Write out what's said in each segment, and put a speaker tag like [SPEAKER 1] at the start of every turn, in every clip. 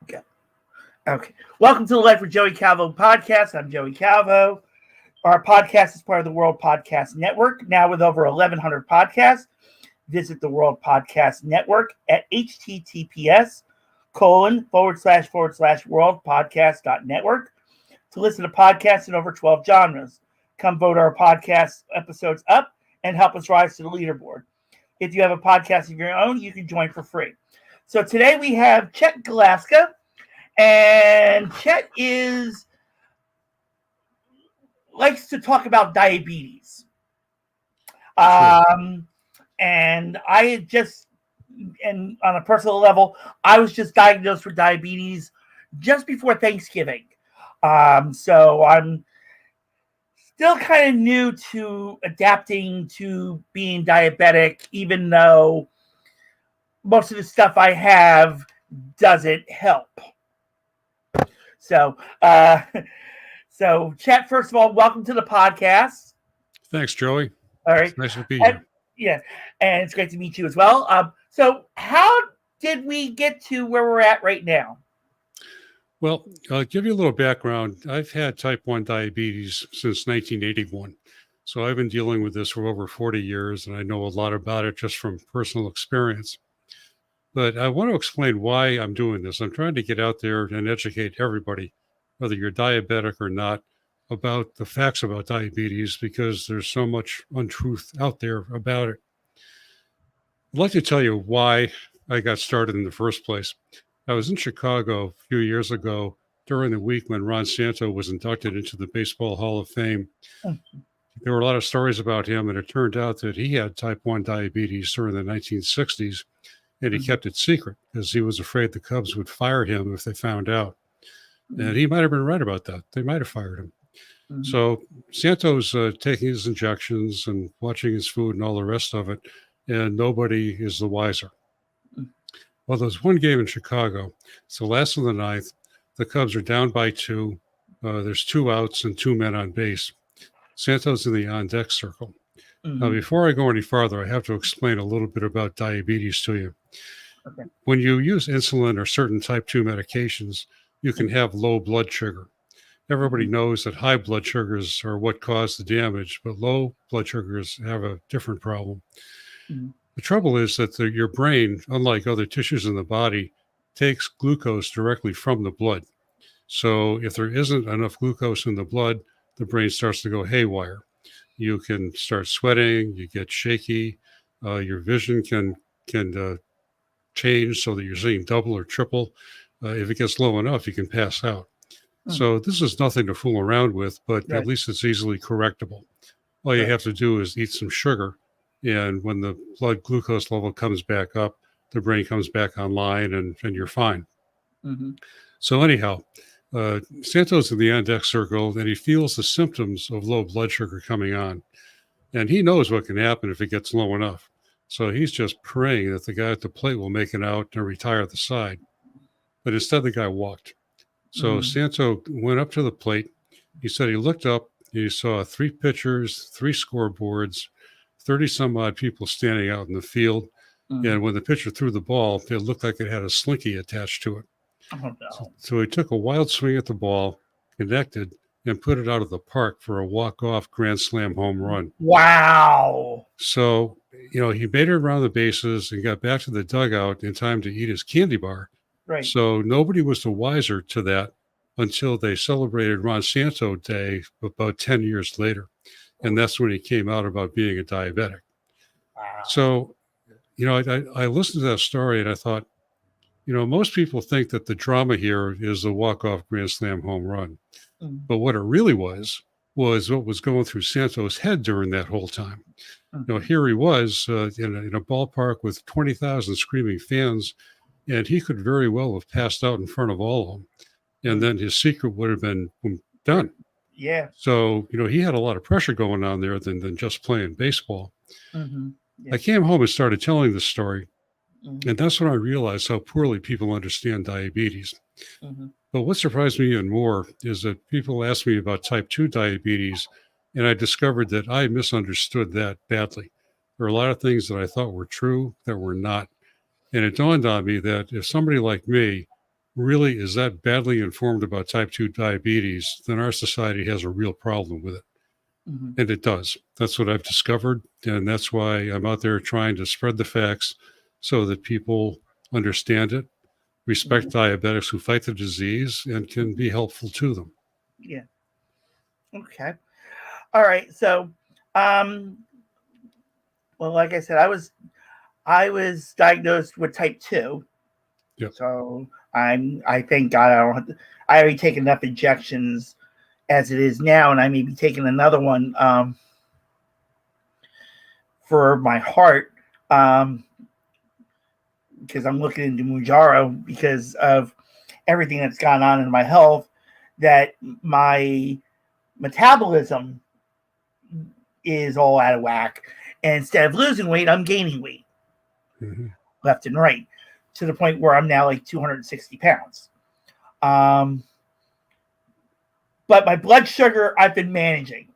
[SPEAKER 1] Okay. Okay. Welcome to the Life with Joey Calvo podcast. I'm Joey Calvo. Our podcast is part of the World Podcast Network, now with over 1,100 podcasts. Visit the World Podcast Network at https://worldpodcast.network to listen to podcasts in over 12 genres. Come vote our podcast episodes up and help us rise to the leaderboard. If you have a podcast of your own, you can join for free. So today we have Chet Galaska, and Chet likes to talk about diabetes.
[SPEAKER 2] Sure.
[SPEAKER 1] And on a personal level, I was just diagnosed with diabetes just before Thanksgiving. So I'm still kind of new to adapting to being diabetic, even though most of the stuff I have doesn't help. So, Chet, first of all, welcome to the podcast.
[SPEAKER 2] Thanks, Joey.
[SPEAKER 1] All right.
[SPEAKER 2] It's nice to be here.
[SPEAKER 1] Yeah, and it's great to meet you as well. So how did we get to where we're at right now?
[SPEAKER 2] Well, I'll give you a little background. I've had type 1 diabetes since 1981. So I've been dealing with this for over 40 years, and I know a lot about it just from personal experience. But I want to explain why I'm doing this. I'm trying to get out there and educate everybody, whether you're diabetic or not, about the facts about diabetes, because there's so much untruth out there about it. I'd like to tell you why I got started in the first place. I was in Chicago a few years ago during the week when Ron Santo was inducted into the Baseball Hall of Fame. There were a lot of stories about him, and it turned out that he had type 1 diabetes during the 1960s, and he kept it secret because he was afraid the Cubs would fire him if they found out. And he might have been right about that. They might have fired him. So Santo's taking his injections and watching his food and all the rest of it, and nobody is the wiser. Well, there's one game in Chicago. It's the last of the ninth. The Cubs are down by 2. There's 2 outs and 2 men on base. Santo's in the on-deck circle. Now, before I go any farther, I have to explain a little bit about diabetes to you.
[SPEAKER 1] Okay.
[SPEAKER 2] When you use insulin or certain type 2 medications, you can have low blood sugar. Everybody knows that high blood sugars are what cause the damage, but low blood sugars have a different problem. The trouble is that your brain, unlike other tissues in the body, takes glucose directly from the blood. So if there isn't enough glucose in the blood, the brain starts to go haywire. You can start sweating, you get shaky, your vision can change so that you're seeing double or triple. If it gets low enough, you can pass out. So this is nothing to fool around with, but at least it's easily correctable. All you have to do is eat some sugar, and when the blood glucose level comes back up, the brain comes back online, and you're fine. So anyhow, Santo's in the on-deck circle, and he feels the symptoms of low blood sugar coming on. And he knows what can happen if it gets low enough. So he's just praying that the guy at the plate will make it out and retire the side. But instead, the guy walked. So Santo went up to the plate. He said he looked up, and he saw 3 pitchers, 3 scoreboards, 30-some-odd people standing out in the field. And when the pitcher threw the ball, it looked like it had a slinky attached to it.
[SPEAKER 1] Oh, no.
[SPEAKER 2] So he took a wild swing at the ball, connected, and put it out of the park for a walk-off grand slam home run.
[SPEAKER 1] Wow.
[SPEAKER 2] So, he made it around the bases and got back to the dugout in time to eat his candy bar.
[SPEAKER 1] Right.
[SPEAKER 2] So nobody was the wiser to that until they celebrated Ron Santo Day about 10 years later. And that's when he came out about being a diabetic.
[SPEAKER 1] Wow.
[SPEAKER 2] So, I listened to that story and I thought, most people think that the drama here is the walk-off grand slam home run. But what it really was what was going through Santo's head during that whole time. Here he was in a ballpark with 20,000 screaming fans, and he could very well have passed out in front of all of them. And then his secret would have been done.
[SPEAKER 1] Yeah.
[SPEAKER 2] So, he had a lot of pressure going on there than just playing baseball.
[SPEAKER 1] Yeah.
[SPEAKER 2] I came home and started telling this story. And that's when I realized how poorly people understand diabetes. But what surprised me even more is that people asked me about type 2 diabetes, and I discovered that I misunderstood that badly. There are a lot of things that I thought were true that were not. And it dawned on me that if somebody like me really is that badly informed about type 2 diabetes, then our society has a real problem with it.
[SPEAKER 1] Mhm.
[SPEAKER 2] And it does. That's what I've discovered. And that's why I'm out there trying to spread the facts so that people understand it, respect diabetics who fight the disease, and can be helpful to them.
[SPEAKER 1] Yeah. Okay. All right. So, um, well, like I said, I was diagnosed with type 2.
[SPEAKER 2] Yep.
[SPEAKER 1] So I thank God I don't have to, I already take enough injections as it is now, and I may be taking another one for my heart because I'm looking into Mujaro because of everything that's gone on in my health, that my metabolism is all out of whack. And instead of losing weight, I'm gaining weight left and right to the point where I'm now like 260 pounds. But my blood sugar, I've been managing.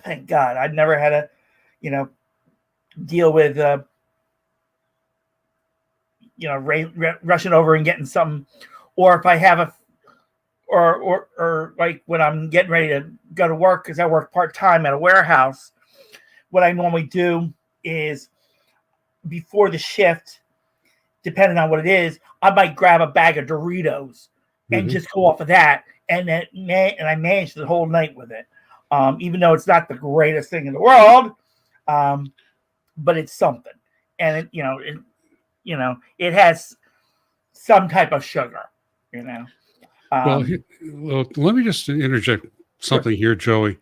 [SPEAKER 1] Thank God. I've never had to, deal with, rushing over and getting something. Or if I have or like when I'm getting ready to go to work, because I work part-time at a warehouse, what I normally do is before the shift, depending on what it is, I might grab a bag of Doritos and just go off of that, and I manage the whole night with it. Even though it's not the greatest thing in the world, but it's something, and it has some type of sugar.
[SPEAKER 2] Well, let me just interject something here, Joey.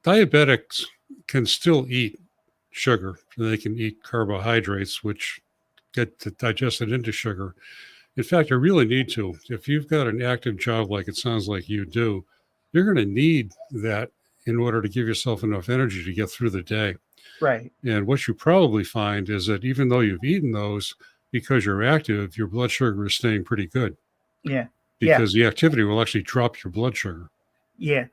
[SPEAKER 2] Diabetics can still eat sugar. They can eat carbohydrates, which get digested into sugar. In fact, you really need to. If you've got an active job like it sounds like you do, you're going to need that in order to give yourself enough energy to get through the day.
[SPEAKER 1] Right.
[SPEAKER 2] And what you probably find is that even though you've eaten those, because you're active, your blood sugar is staying pretty good.
[SPEAKER 1] Yeah.
[SPEAKER 2] Because the activity will actually drop your blood sugar.
[SPEAKER 1] Yeah.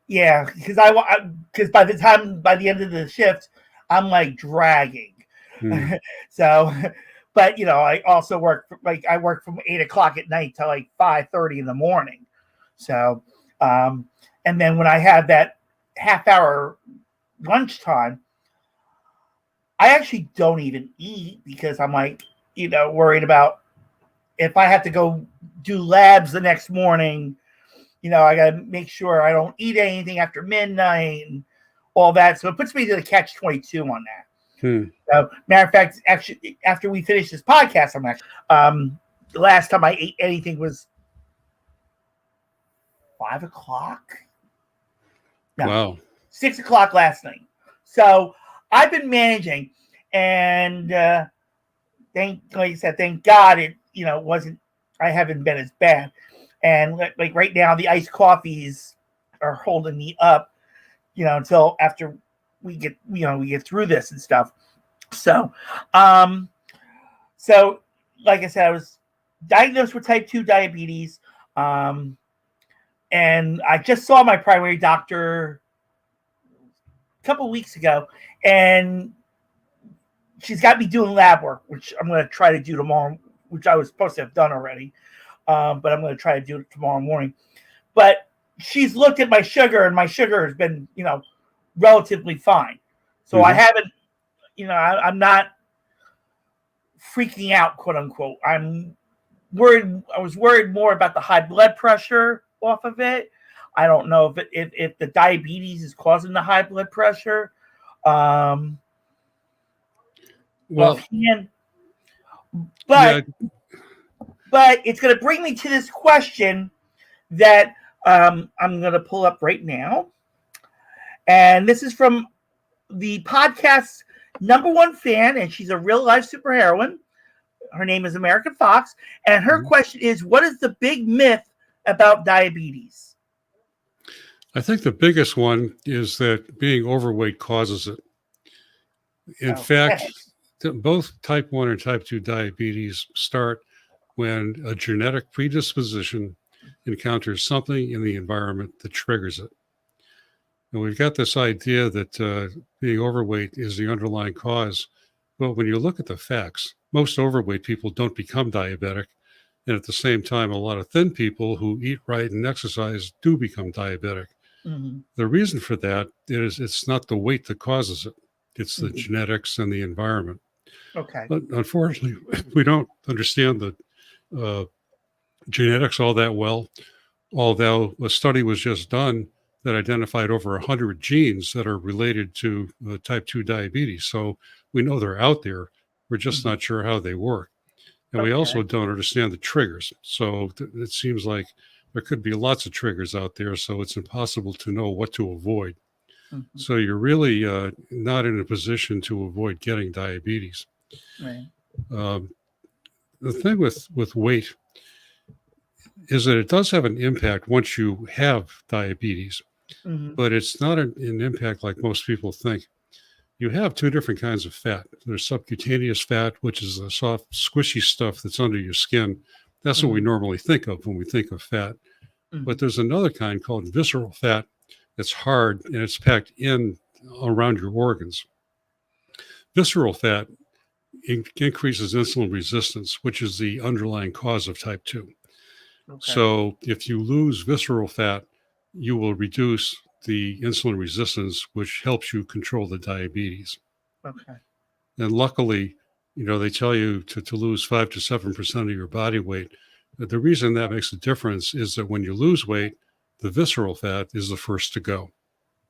[SPEAKER 1] Yeah. Because by the end of the shift, I'm like dragging. So, but I also work I work from 8 o'clock at night till like 5:30 in the morning. So, and then when I have that half-hour lunchtime, I actually don't even eat because I'm like, worried about if I have to go do labs the next morning. I got to make sure I don't eat anything after midnight and all that. So it puts me to the catch-22 on that. Matter of fact, actually, after we finish this podcast, I'm actually the last time I ate anything was 5 o'clock. No,
[SPEAKER 2] wow.
[SPEAKER 1] 6 o'clock last night. So I've been managing, and like I said, thank God it wasn't. I haven't been as bad, and like right now the iced coffees are holding me up, until after we get through this and stuff. So, like I said, I was diagnosed with type 2 diabetes, and I just saw my primary doctor a couple of weeks ago, and she's got me doing lab work, which I'm going to try to do tomorrow, which I was supposed to have done already, but I'm going to try to do it tomorrow morning. But she's looked at my sugar, and my sugar has been, relatively fine. So I haven't, I'm not freaking out, quote unquote. I'm worried. I was worried more about the high blood pressure off of it. I don't know if the diabetes is causing the high blood pressure. But it's going to bring me to this question that I'm going to pull up right now. And this is from the podcast's #1 fan, and she's a real life superheroine. Her name is American Fox. And her question is, what is the big myth about diabetes?
[SPEAKER 2] I think the biggest one is that being overweight causes it. In fact, both type 1 and type 2 diabetes start when a genetic predisposition encounters something in the environment that triggers it. And we've got this idea that being overweight is the underlying cause. But when you look at the facts, most overweight people don't become diabetic. And at the same time, a lot of thin people who eat right and exercise do become diabetic.
[SPEAKER 1] Mm-hmm.
[SPEAKER 2] The reason for that is it's not the weight that causes it. It's the
[SPEAKER 1] Mm-hmm.
[SPEAKER 2] genetics and the environment.
[SPEAKER 1] Okay.
[SPEAKER 2] But unfortunately, we don't understand the uh, genetics all that well, although a study was just done that identified over 100 genes that are related to type 2 diabetes. So we know they're out there. We're just
[SPEAKER 1] Mm-hmm.
[SPEAKER 2] not sure how they work. And we
[SPEAKER 1] Okay.
[SPEAKER 2] also don't understand the triggers. So it seems like there could be lots of triggers out there. So it's impossible to know what to avoid.
[SPEAKER 1] Mm-hmm.
[SPEAKER 2] So you're really not in a position to avoid getting diabetes.
[SPEAKER 1] Right.
[SPEAKER 2] Um, the thing with weight is that it does have an impact once you have diabetes,
[SPEAKER 1] Mm-hmm.
[SPEAKER 2] but it's not an impact like most people think. You have two different kinds of fat. There's subcutaneous fat, which is the soft, squishy stuff that's under your skin. That's what we
[SPEAKER 1] Mm-hmm.
[SPEAKER 2] normally think of when we think of fat.
[SPEAKER 1] Mm-hmm.
[SPEAKER 2] But there's another kind called visceral fat that's hard and it's packed in around your organs. Visceral fat increases insulin resistance, which is the underlying cause of type 2.
[SPEAKER 1] Okay.
[SPEAKER 2] So if you lose visceral fat, you will reduce the insulin resistance, which helps you control the diabetes.
[SPEAKER 1] Okay.
[SPEAKER 2] And luckily, they tell you to lose 5 to 7% of your body weight. But the reason that makes a difference is that when you lose weight, the visceral fat is the first to go.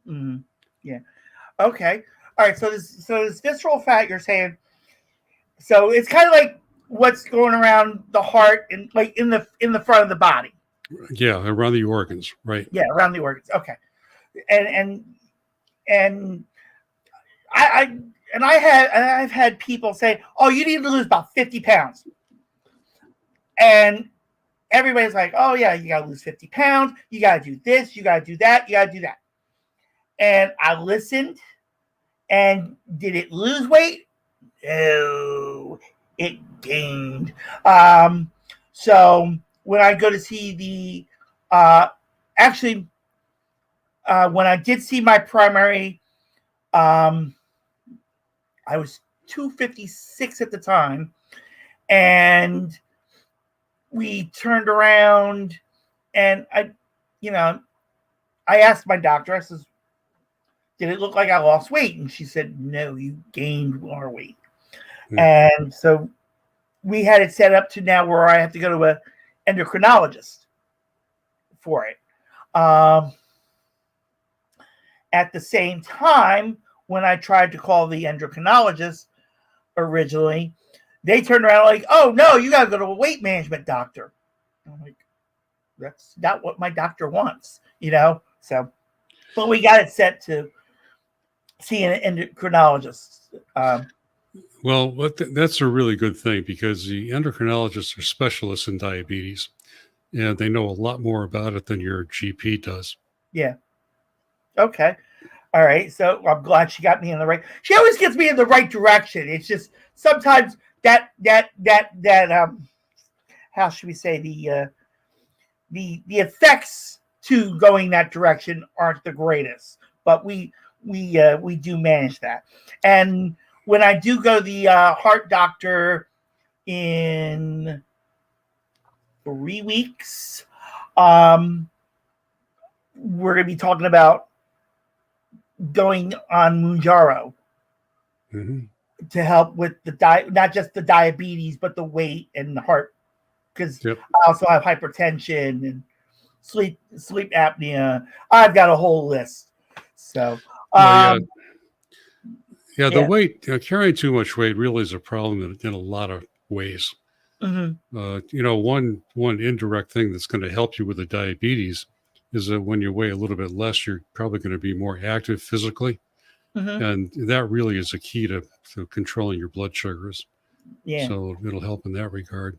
[SPEAKER 1] Mm-hmm. Yeah. Okay. All right. So this visceral fat you're saying. So it's kind of like what's going around the heart and like in the front of the body.
[SPEAKER 2] Yeah, around the organs, right?
[SPEAKER 1] Yeah, around the organs. Okay. And I I've had people say, "Oh, you need to lose about 50 pounds," and everybody's like, "Oh yeah, you gotta lose 50 pounds. You gotta do this. You gotta do that. You gotta do that." And I listened, and did it lose weight? No, it gained. So when I go to see actually, when I did see my primary, um, I was 256 at the time, and we turned around, and I asked my doctor. I says, "Did it look like I lost weight?" And she said, "No, you gained more weight."
[SPEAKER 2] Hmm.
[SPEAKER 1] And so we had it set up to now where I have to go to an endocrinologist for it. At the same time, when I tried to call the endocrinologist originally, they turned around like, "Oh no, you got to go to a weight management doctor." I'm like, "That's not what my doctor wants," So, but we got it set to see an endocrinologist.
[SPEAKER 2] Well, that's a really good thing because the endocrinologists are specialists in diabetes and they know a lot more about it than your GP does.
[SPEAKER 1] Yeah. Okay. All right. So I'm glad she got me in the right. She always gets me in the right direction. It's just sometimes that how should we say the effects to going that direction aren't the greatest, but we do manage that. And when I do go to the heart doctor in 3 weeks, we're going to be talking about going on Mounjaro to help with the not just the diabetes, but the weight and the heart, because
[SPEAKER 2] Yep.
[SPEAKER 1] I also have hypertension and sleep apnea. I've got a whole list. So,
[SPEAKER 2] Yeah, the
[SPEAKER 1] yeah.
[SPEAKER 2] weight, carrying too much weight really is a problem in a lot of ways.
[SPEAKER 1] Mhm.
[SPEAKER 2] One indirect thing that's going to help you with the diabetes is that when you weigh a little bit less, you're probably going to be more active physically.
[SPEAKER 1] Mhm.
[SPEAKER 2] And that really is a key to controlling your blood sugars.
[SPEAKER 1] Yeah.
[SPEAKER 2] So it'll help in that regard.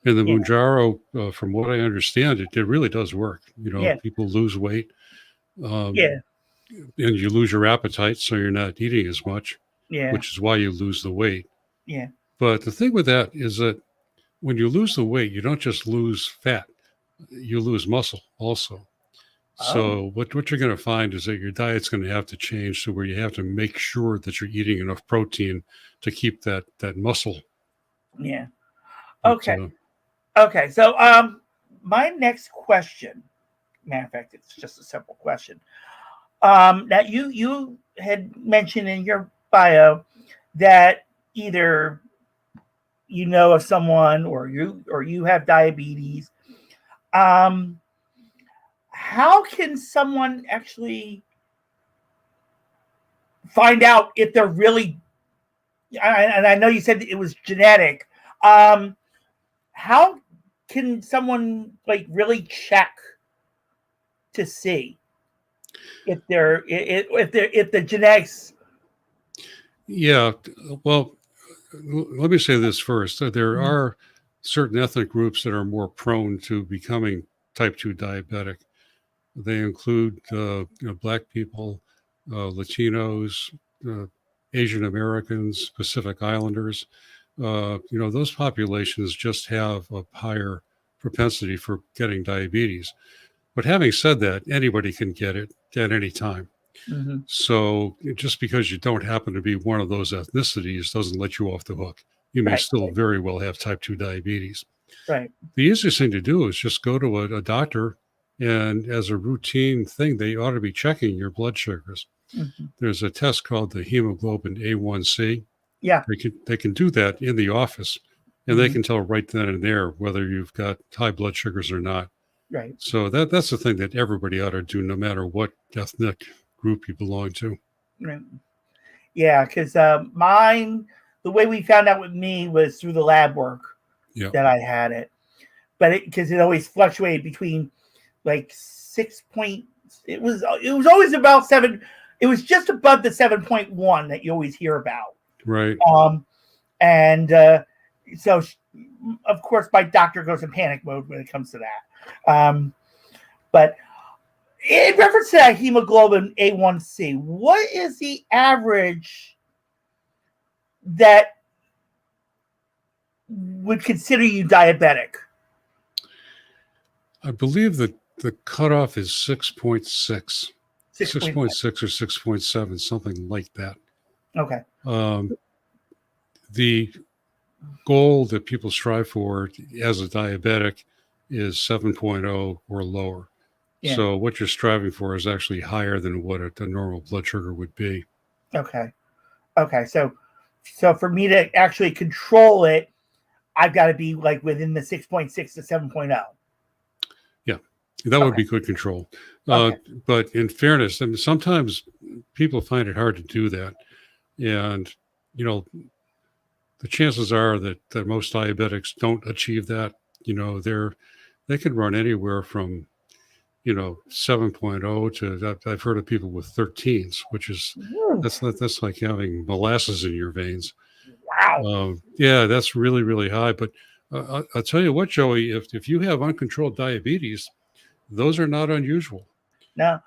[SPEAKER 2] And the
[SPEAKER 1] Yeah.
[SPEAKER 2] Mounjaro, from what I understand, it really does work.
[SPEAKER 1] Yeah.
[SPEAKER 2] People lose weight
[SPEAKER 1] Yeah.
[SPEAKER 2] and you lose your appetite, so you're not eating as much,
[SPEAKER 1] Yeah.
[SPEAKER 2] which is why you lose the weight.
[SPEAKER 1] Yeah.
[SPEAKER 2] But the thing with that is that when you lose the weight, you don't just lose fat, you lose muscle also.
[SPEAKER 1] Oh.
[SPEAKER 2] So what you're going to find is that your diet's going to have to change to where you have to make sure that you're eating enough protein to keep that muscle.
[SPEAKER 1] Yeah.
[SPEAKER 2] But,
[SPEAKER 1] Okay. Okay, so my next question, matter of fact, it's just a simple question. That you had mentioned in your bio that either you know of someone or you have diabetes. Um, how can someone actually find out if they're really? And I know you said it was genetic. Um, how can someone like really check to see if the genetics?
[SPEAKER 2] Yeah. Well, let me say this first. There are certain ethnic groups that are more prone to becoming type 2 diabetic. They include Black people, Latinos, uh, Asian Americans, Pacific Islanders. Those populations just have a higher propensity for getting diabetes. But having said that, anybody can get it at any time.
[SPEAKER 1] Mm-hmm.
[SPEAKER 2] So just because you don't happen to be one of those ethnicities doesn't let you off the hook. You may
[SPEAKER 1] Right,
[SPEAKER 2] still very well have type 2 diabetes.
[SPEAKER 1] right.
[SPEAKER 2] The easiest thing to do is just go to a doctor, and as a routine thing, they ought to be checking your blood sugars.
[SPEAKER 1] Mm-hmm.
[SPEAKER 2] There's a test called the hemoglobin A1C.
[SPEAKER 1] Yeah.
[SPEAKER 2] They can do that in the office, and they
[SPEAKER 1] Mm-hmm.
[SPEAKER 2] can tell right then and there whether you've got high blood sugars or not.
[SPEAKER 1] Right.
[SPEAKER 2] So that's the thing that everybody ought to do, no matter what ethnic group you belong to.
[SPEAKER 1] Right. Yeah, because the way we found out with me was through the lab work
[SPEAKER 2] Yeah.
[SPEAKER 1] that I had it, but because it always fluctuated between like 6 point. It was always about 7. It was just above the 7.1 that you always hear about.
[SPEAKER 2] Right.
[SPEAKER 1] And so of course my doctor goes in panic mode when it comes to that. But in reference to that hemoglobin A1C, what is the average that would consider you diabetic?
[SPEAKER 2] I believe that the cutoff is 6.6, 6.6 or 6.7, something like that.
[SPEAKER 1] Okay.
[SPEAKER 2] The goal that people strive for as a diabetic is 7.0 or lower.
[SPEAKER 1] Yeah.
[SPEAKER 2] So what you're striving for is actually higher than what a normal blood sugar would be.
[SPEAKER 1] Okay. So for me to actually control it, I've got to be like within the 6.6 to 7.0.
[SPEAKER 2] Yeah, that would be good control. But in fairness, I mean, sometimes people find it hard to do that. And, the chances are that most diabetics don't achieve that. They can run anywhere from 7.0 to I've heard of people with 13s, which is that's like having molasses in your veins.
[SPEAKER 1] Wow.
[SPEAKER 2] Yeah, that's really, really high. But I'll tell you what, Joey, if you have uncontrolled diabetes, those are not unusual.
[SPEAKER 1] No.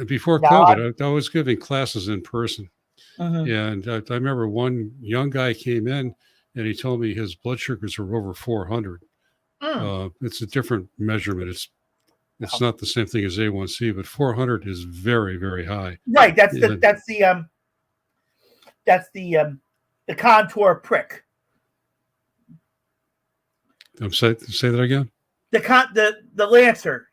[SPEAKER 2] Before COVID, I was giving classes in person.
[SPEAKER 1] Mm-hmm.
[SPEAKER 2] And I remember one young guy came in and he told me his blood sugars were over 400. It's a different measurement. It's not the same thing as A1C, but 400 is very, very high.
[SPEAKER 1] Right. That's the contour prick.
[SPEAKER 2] Say that again.
[SPEAKER 1] The Lancer.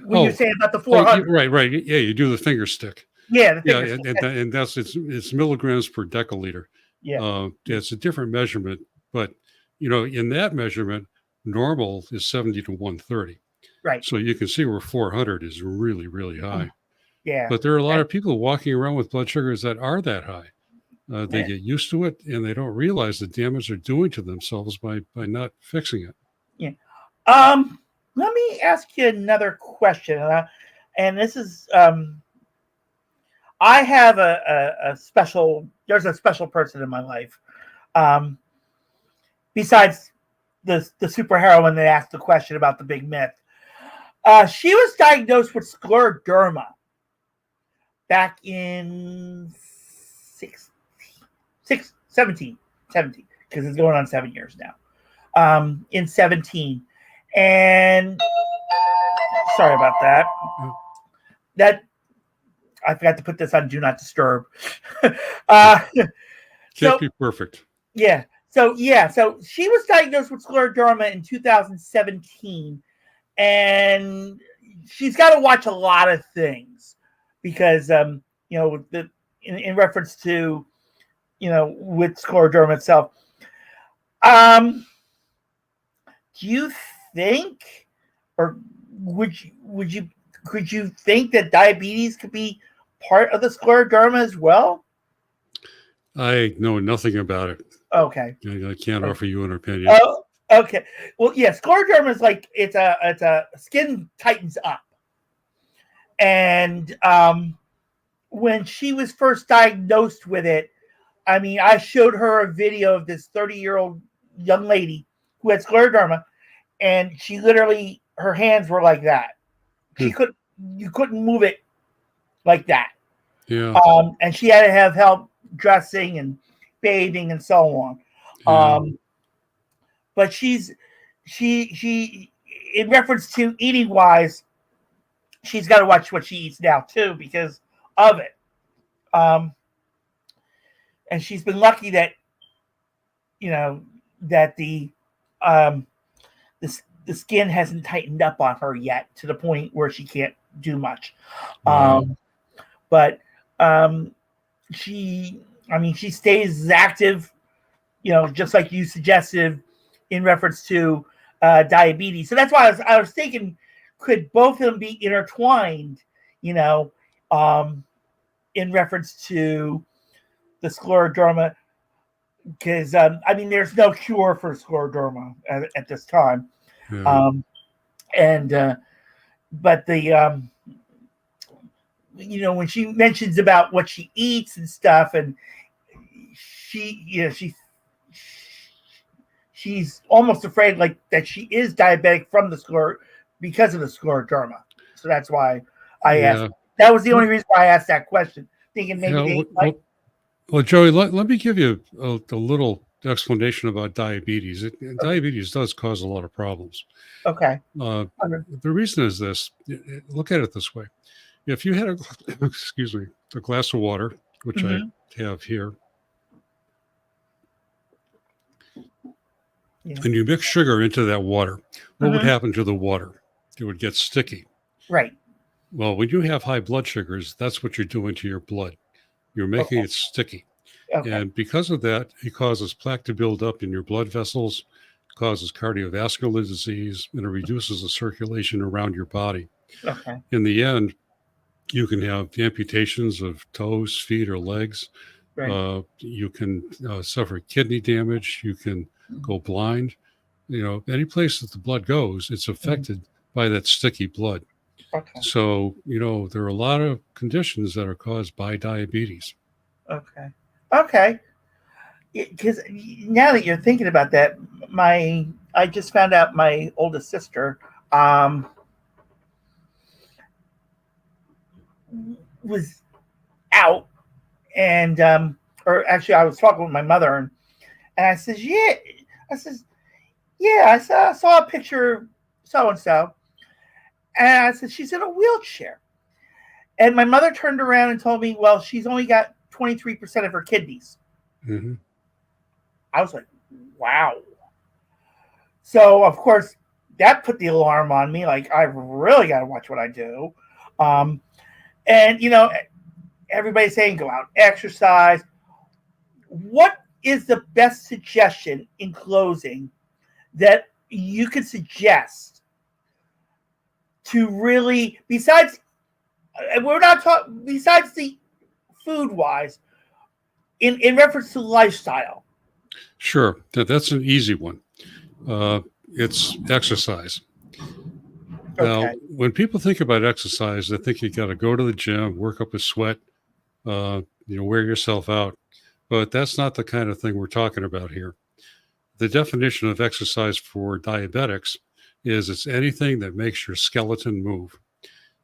[SPEAKER 1] When you're saying about the 400.
[SPEAKER 2] Right. Yeah, you do the finger stick.
[SPEAKER 1] Yeah.
[SPEAKER 2] And that's it's milligrams per deciliter.
[SPEAKER 1] Yeah.
[SPEAKER 2] It's a different measurement, but in that measurement, normal is 70 to 130.
[SPEAKER 1] Right.
[SPEAKER 2] So you can see where 400 is really, really high.
[SPEAKER 1] Yeah.
[SPEAKER 2] But there are a lot of people walking around with blood sugars that are that high. They get used to it and they don't realize the damage they're doing to themselves by not fixing it.
[SPEAKER 1] Yeah. Let me ask you another question. And this is I have there's a special person in my life. Besides the superheroine that asked the question about the big myth. She was diagnosed with scleroderma back in 17, because it's going on 7 years now. In 17. And sorry about that. That I forgot to put this on Do Not Disturb.
[SPEAKER 2] Can't be perfect.
[SPEAKER 1] Yeah. So yeah, so she was diagnosed with scleroderma in 2017, and she's got to watch a lot of things because in reference to with scleroderma itself. Um, do you think, or would you could you think that diabetes could be part of the scleroderma as well?
[SPEAKER 2] I know nothing about it.
[SPEAKER 1] Okay.
[SPEAKER 2] I can't
[SPEAKER 1] Okay.
[SPEAKER 2] offer you an opinion.
[SPEAKER 1] Oh, okay. Well, yeah, scleroderma is like it's a skin tightens up, and when she was first diagnosed with it, I mean, I showed her a video of this 30-year-old young lady who had scleroderma, and she literally her hands were like that.
[SPEAKER 2] Hmm.
[SPEAKER 1] You couldn't move it like that.
[SPEAKER 2] Yeah.
[SPEAKER 1] And she had to have help dressing and bathing and so on.
[SPEAKER 2] Yeah.
[SPEAKER 1] But she in reference to eating wise, she's got to watch what she eats now too because of it. And she's been lucky that that um, the skin hasn't tightened up on her yet to the point where she can't do much.
[SPEAKER 2] Wow.
[SPEAKER 1] But she, I mean, she stays active, just like you suggested in reference to diabetes. So that's why I was thinking, could both of them be intertwined, in reference to the scleroderma? Because I mean, there's no cure for scleroderma at this time.
[SPEAKER 2] Yeah.
[SPEAKER 1] And but the when she mentions about what she eats and stuff, and she's almost afraid like that she is diabetic from the because of the scleroderma. So that's why I asked.
[SPEAKER 2] Yeah.
[SPEAKER 1] That was the only reason why I asked that question, thinking maybe they might.
[SPEAKER 2] Well, Joey, let me give you a little explanation about diabetes. Diabetes does cause a lot of problems.
[SPEAKER 1] Okay.
[SPEAKER 2] The reason is this. Look at it this way. If you had excuse me, a glass of water, which I have here, and you mix sugar into that water, what would happen to the water? It would get sticky.
[SPEAKER 1] Right.
[SPEAKER 2] Well, when you have high blood sugars, that's what you're doing to your blood. You're making it sticky.
[SPEAKER 1] Okay.
[SPEAKER 2] And because of that, it causes plaque to build up in your blood vessels, causes cardiovascular disease, and it reduces the circulation around your body.
[SPEAKER 1] Okay.
[SPEAKER 2] In the end, you can have amputations of toes, feet, or legs.
[SPEAKER 1] Right.
[SPEAKER 2] You can suffer kidney damage. You can go blind. Any place that the blood goes, it's affected by that sticky blood.
[SPEAKER 1] Okay.
[SPEAKER 2] So, there are a lot of conditions that are caused by diabetes.
[SPEAKER 1] Okay. Okay. Because now that you're thinking about that, I just found out my oldest sister was out, and or actually I was talking with my mother, and I says, yeah, I says, yeah, I saw a picture of so and so, and I said she's in a wheelchair, and my mother turned around and told me, well, she's only got 23% of her kidneys.
[SPEAKER 2] Mm-hmm.
[SPEAKER 1] I was like, wow. So of course that put the alarm on me. Like, I really got to watch what I do. And everybody's saying go out, exercise. What is the best suggestion in closing that you could suggest to really, besides the food wise, in reference to lifestyle?
[SPEAKER 2] Sure, that's an easy one. It's exercise. Now, when people think about exercise, they think you got to go to the gym, work up a sweat, wear yourself out. But that's not the kind of thing we're talking about here. The definition of exercise for diabetics is it's anything that makes your skeleton move.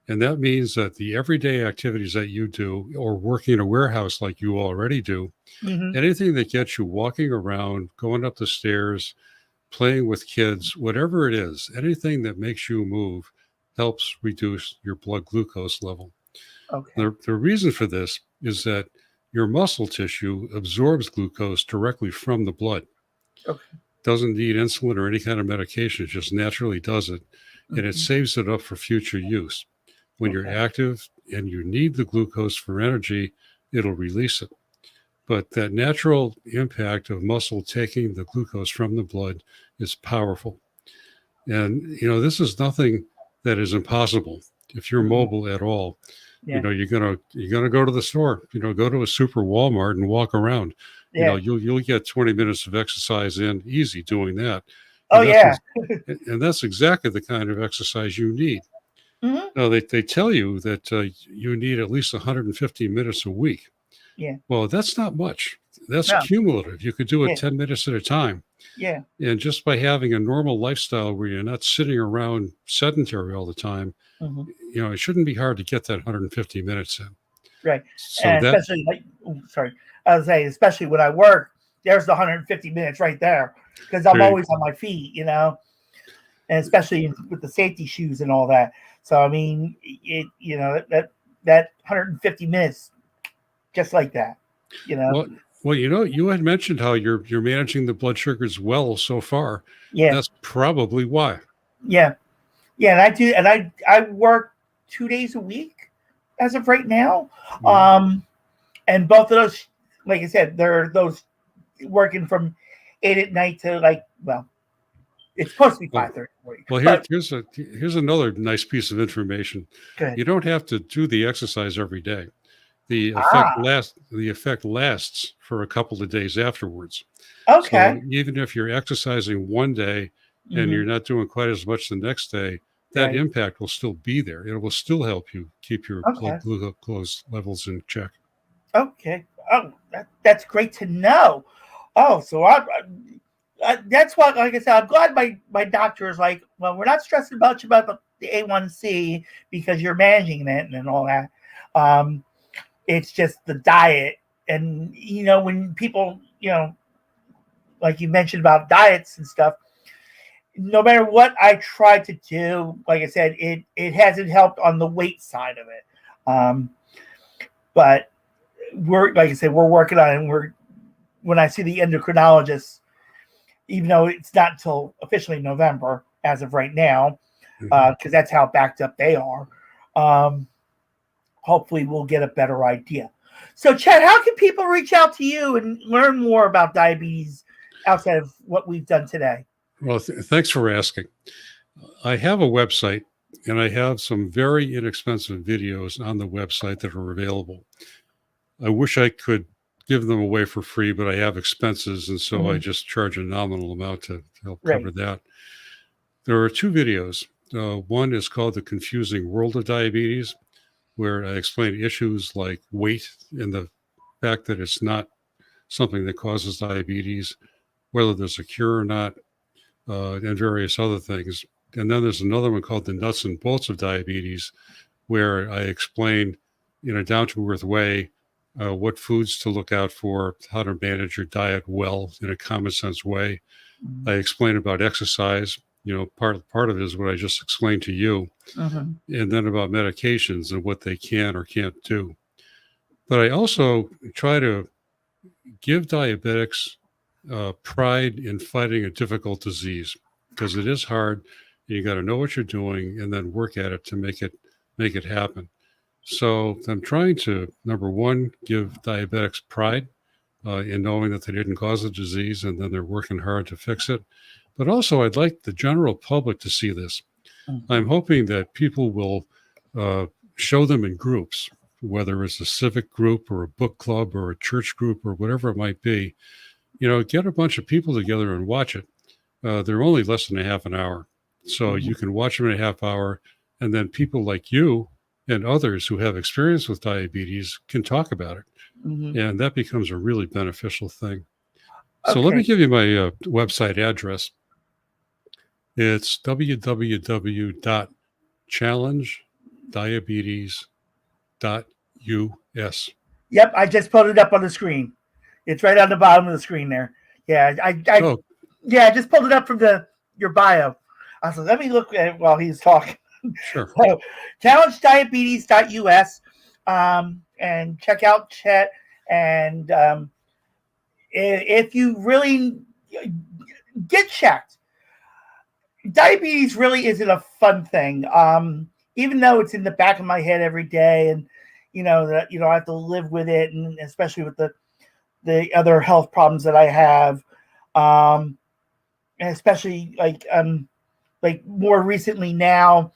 [SPEAKER 2] And that means that the everyday activities that you do, or working in a warehouse like you already do, anything that gets you walking around, going up the stairs, playing with kids, whatever it is, anything that makes you move helps reduce your blood glucose level.
[SPEAKER 1] Okay.
[SPEAKER 2] The reason for this is that your muscle tissue absorbs glucose directly from the blood.
[SPEAKER 1] Okay.
[SPEAKER 2] Doesn't need insulin or any kind of medication. It just naturally does it. And it saves it up for future use. When you're
[SPEAKER 1] Okay.
[SPEAKER 2] active and you need the glucose for energy, it'll release it. But that natural impact of muscle taking the glucose from the blood is powerful. And, this is nothing that is impossible. If you're mobile at all,
[SPEAKER 1] Yeah.
[SPEAKER 2] you're gonna go to the store, go to a super Walmart and walk around.
[SPEAKER 1] Yeah.
[SPEAKER 2] You'll get 20 minutes of exercise in easy doing that.
[SPEAKER 1] Oh,
[SPEAKER 2] And that's
[SPEAKER 1] yeah.
[SPEAKER 2] and that's exactly the kind of exercise you need.
[SPEAKER 1] Hmm.
[SPEAKER 2] Now they tell you that you need at least 150 minutes a week.
[SPEAKER 1] Yeah.
[SPEAKER 2] Well, that's not much. That's
[SPEAKER 1] No.
[SPEAKER 2] cumulative. You could do it
[SPEAKER 1] Yeah.
[SPEAKER 2] 10 minutes at a time.
[SPEAKER 1] Yeah.
[SPEAKER 2] And just by having a normal lifestyle where you're not sitting around sedentary all the time,
[SPEAKER 1] Hmm.
[SPEAKER 2] it shouldn't be hard to get that 150 minutes in.
[SPEAKER 1] Right.
[SPEAKER 2] So
[SPEAKER 1] And
[SPEAKER 2] that,
[SPEAKER 1] especially sorry, I was saying, especially when I work, there's the 150 minutes right there because I'm
[SPEAKER 2] there you
[SPEAKER 1] always on my feet, and especially with the safety shoes and all that. So I mean, that 150 minutes, just like that, you know.
[SPEAKER 2] well, you had mentioned how you're managing the blood sugars well so far.
[SPEAKER 1] Yeah,
[SPEAKER 2] That's probably why.
[SPEAKER 1] yeah, yeah. And I do, and I work 2 days a week as of right now.
[SPEAKER 2] Mhm.
[SPEAKER 1] And both of those, like I said, they're those working from 8 at night to it's supposed to be
[SPEAKER 2] Well,
[SPEAKER 1] 5:30.
[SPEAKER 2] well,
[SPEAKER 1] But
[SPEAKER 2] here's another nice piece of information.
[SPEAKER 1] good.
[SPEAKER 2] You don't have to do the exercise every day.
[SPEAKER 1] Ah,
[SPEAKER 2] The effect lasts for a couple of days afterwards. So
[SPEAKER 1] okay.
[SPEAKER 2] even if you're exercising one day and
[SPEAKER 1] Hmm.
[SPEAKER 2] you're not doing quite as much the next day, that
[SPEAKER 1] Right.
[SPEAKER 2] impact will still be there. It will still help you keep your blood
[SPEAKER 1] Okay.
[SPEAKER 2] glucose levels in check.
[SPEAKER 1] Okay. Oh, that's great to know. Oh, so that's what, like I said, I'm glad my doctor is like, well, we're not stressing much about the A1C because you're managing it and all that. Um, it's just the diet. And, when people, like you mentioned about diets and stuff, no matter what I try to do, like I said, it hasn't helped on the weight side of it. But we're like I said, we're working on it. And when I see the endocrinologist, even though it's not until officially November as of right now,
[SPEAKER 2] Mhm.
[SPEAKER 1] because that's how backed up they are. Um, Hopefully, we'll get a better idea. So, Chad, how can people reach out to you and learn more about diabetes outside of what we've done today?
[SPEAKER 2] Well, thanks for asking. I have a website and I have some very inexpensive videos on the website that are available. I wish I could give them away for free, but I have expenses. And so I
[SPEAKER 1] Mhm.
[SPEAKER 2] just charge a nominal amount to help cover
[SPEAKER 1] Right.
[SPEAKER 2] that. There are two videos. One is called The Confusing World of Diabetes, where I explain issues like weight and the fact that it's not something that causes diabetes, whether there's a cure or not, and various other things. And then there's another one called The Nuts and Bolts of Diabetes, where I explain in a down to earth way what foods to look out for, how to manage your diet well in a common sense way.
[SPEAKER 1] Mhm.
[SPEAKER 2] I explain about exercise. Part of it is what I just explained to you,
[SPEAKER 1] Mhm.
[SPEAKER 2] and then about medications and what they can or can't do. But I also try to give diabetics pride in fighting a difficult disease because it is hard. You got to know what you're doing and then work at it to make it happen. So I'm trying to, number one, give diabetics pride in knowing that they didn't cause the disease and then they're working hard to fix it. But also, I'd like the general public to see this. I'm
[SPEAKER 1] Mhm.
[SPEAKER 2] hoping that people will uh, show them in groups, whether it's a civic group or a book club or a church group or whatever it might be. Get a bunch of people together and watch it. They're only less than a half an hour. So
[SPEAKER 1] Mhm.
[SPEAKER 2] you can watch them in a half hour, and then people like you and others who have experience with diabetes can talk about it.
[SPEAKER 1] Mhm.
[SPEAKER 2] And that becomes a really beneficial thing. So let me
[SPEAKER 1] Okay.
[SPEAKER 2] give you my website address. It's www.challengediabetes.us.
[SPEAKER 1] Yep, I just put it up on the screen. It's right on the bottom of the screen there. Yeah,
[SPEAKER 2] Oh,
[SPEAKER 1] yeah, I just pulled it up from your bio. I said, let me look at it while he's talking.
[SPEAKER 2] sure.
[SPEAKER 1] So, challengediabetes.us, and check out Chet. And if you really, get checked. Diabetes really isn't a fun thing. Even though it's in the back of my head every day, and that I have to live with it, and especially with the other health problems that I have, and especially like more recently now,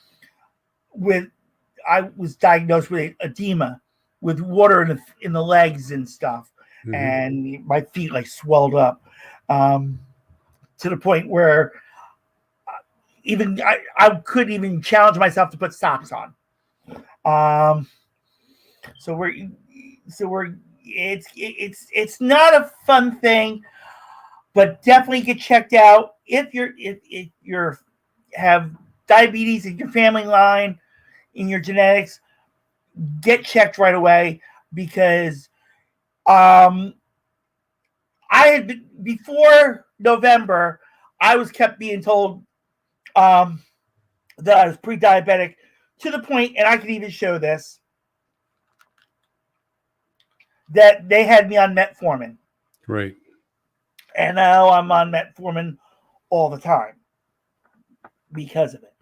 [SPEAKER 1] I was diagnosed with edema, with water in the legs and stuff, and my feet like swelled up, to the point where even I couldn't even challenge myself to put socks on. So it's not a fun thing, but definitely get checked out if you're have diabetes in your family line, in your genetics. Get checked right away, because I had been, before November, I was kept being told that I was pre-diabetic, to the point, and I can even show this, that they had me on metformin.
[SPEAKER 2] Right.
[SPEAKER 1] And now I'm on metformin all the time because of it.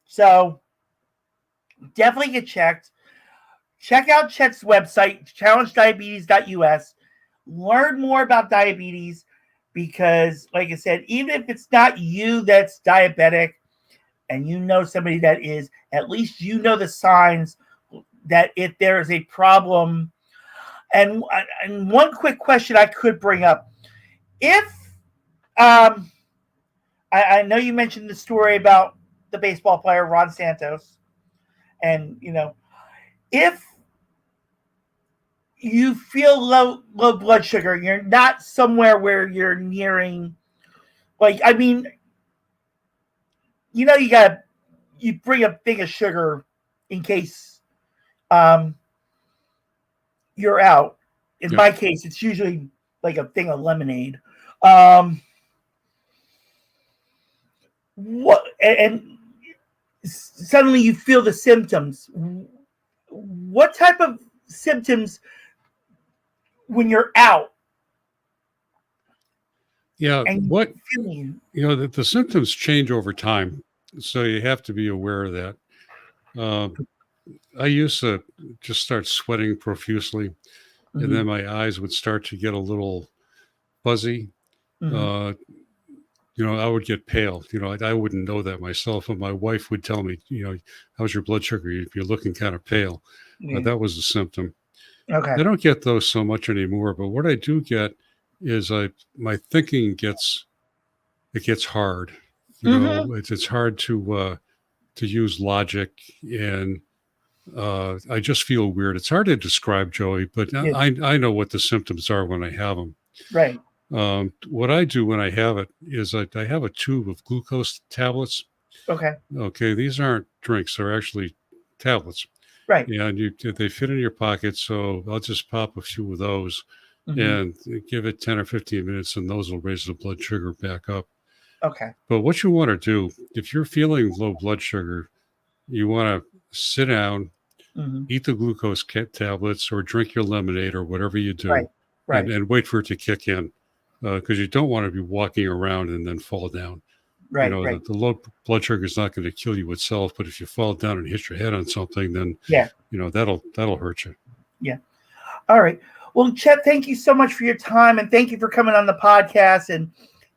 [SPEAKER 1] So definitely get checked. Check out Chet's website, challengediabetes.us. Learn more about diabetes, because, like I said, even if it's not you that's diabetic and you know somebody that is, at least you know the signs that if there is a problem. And one quick question I could bring up. If, I know you mentioned the story about the baseball player, Ron Santos, and, if you feel low blood sugar, you're not somewhere where you're nearing, you bring a thing of sugar in case you're out. In my case, it's usually like a thing of lemonade. And suddenly you feel the symptoms. What type of symptoms when you're out?
[SPEAKER 2] Yeah, the symptoms change over time, so you have to be aware of that. I used to just start sweating profusely, and then my eyes would start to get a little fuzzy. I would get pale. I wouldn't know that myself, but my wife would tell me, how's your blood sugar? You're looking kind of pale. That was a symptom.
[SPEAKER 1] Okay.
[SPEAKER 2] I don't get those so much anymore, but what I do get is my thinking gets hard. It's hard to use logic, and I just feel weird. It's hard to describe, Joey, but I know what the symptoms are when I have them.
[SPEAKER 1] Right.
[SPEAKER 2] What I do when I have it is I have a tube of glucose tablets.
[SPEAKER 1] Okay.
[SPEAKER 2] Okay. These aren't drinks. They're actually tablets.
[SPEAKER 1] Right.
[SPEAKER 2] And they fit in your pocket. So I'll just pop a few of those and give it 10 or 15 minutes, and those will raise the blood sugar back up.
[SPEAKER 1] Okay.
[SPEAKER 2] But what you want to do, if you're feeling low blood sugar, you want to sit down, eat the glucose tablets, or drink your lemonade, or whatever you do,
[SPEAKER 1] right.
[SPEAKER 2] And wait for it to kick in, because you don't want to be walking around and then fall down.
[SPEAKER 1] Right.
[SPEAKER 2] The low blood sugar is not going to kill you itself, but if you fall down and hit your head on something, then that'll hurt you.
[SPEAKER 1] Yeah. All right. Well, Chet, thank you so much for your time, and thank you for coming on the podcast and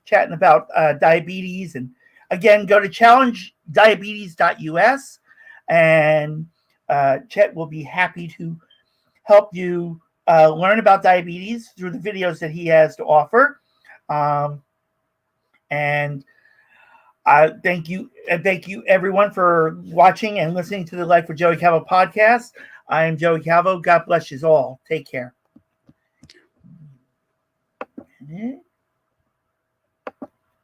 [SPEAKER 1] chatting about diabetes. And again, go to challengediabetes.us, and Chet will be happy to help you learn about diabetes through the videos that he has to offer. And thank you everyone for watching and listening to the Life with Joey Calvo podcast. I am Joey Calvo. God bless you all. Take care.